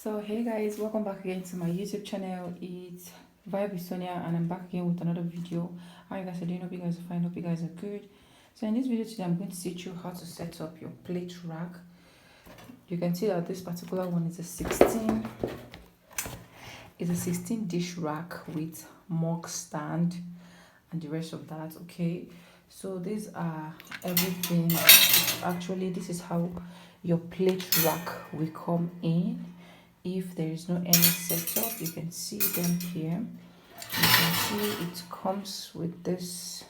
So hey guys, welcome back again to my YouTube channel. It's Vibe with Sonia and I'm back again with another video. How you guys are doing? Hope you guys are fine, hope you guys are good. So in this video today I'm going to teach you how to set up your plate rack. You can see that this particular one is a 16 dish rack with mug stand and the rest of that. Okay, so these are everything. Actually, this is how your plate rack will come in. If there is no any setup, you can see them here. You can see it comes with this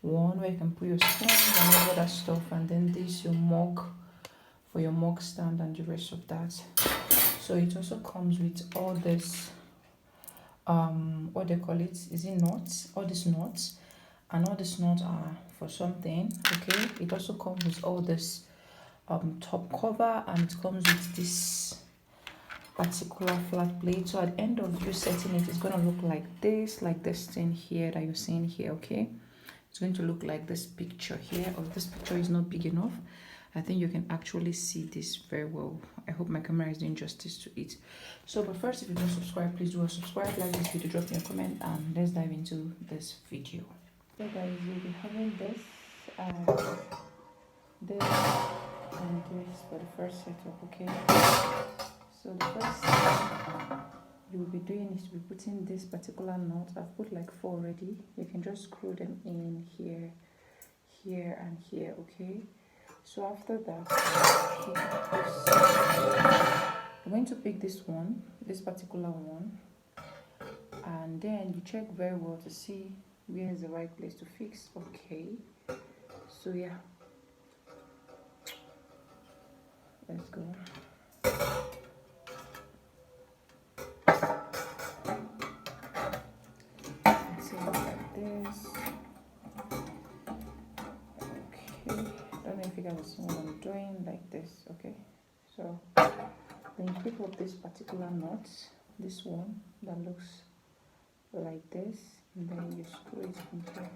one where you can put your spoons and all that stuff, and then this your mug for your mug stand and the rest of that. So it also comes with all this what they call it, is it nuts, all these nuts, and all these nuts are for something. Okay, it also comes with all this top cover, and it comes with this particular flat plate. So at the end of you setting it, it's going to look like this thing here that you're seeing here. Okay, it's going to look like this picture here. Or this picture is not big enough, I think you can actually see this very well. I hope my camera is doing justice to it. So but first, if you don't subscribe, please do subscribe, like this video, drop me a comment, and let's dive into this video. So guys, you'll be having this and this for the first setup. Okay, so the first thing you will be doing is to be putting this particular knot. I've put like 4 already. You can just screw them in here, here, and here. Okay, so after that, I'm going to pick this one, this particular one, and then you check very well to see where is the right place to fix. Okay, so yeah, let's go. Like this. Okay, don't know if you guys see what I'm doing, like this. Okay, so then you pick up this particular knot, this one that looks like this, and then you screw it in here.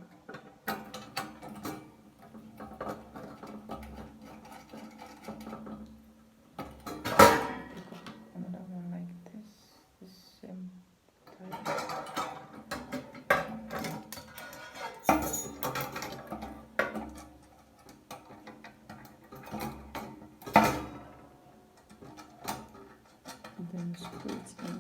Another one like this same type. And then screw it in.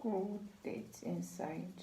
Screw it inside.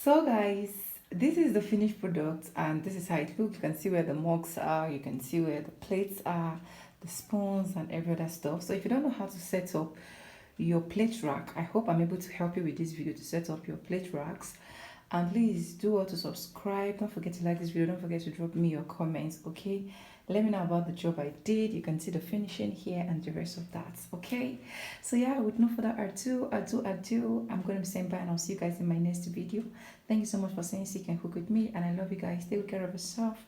So guys, this is the finished product and this is how it looks. You can see where the mugs are, you can see where the plates are, the spoons and every other stuff. So if you don't know how to set up your plate rack, I hope I'm able to help you with this video to set up your plate racks. And please do also subscribe. Don't forget to like this video. Don't forget to drop me your comments, okay? Let me know about the job I did. You can see the finishing here and the rest of that, okay? So yeah, with no further ado, I'm going to be saying bye and I'll see you guys in my next video. Thank you so much for saying Sick and Cook with me, and I love you guys. Take care of yourself.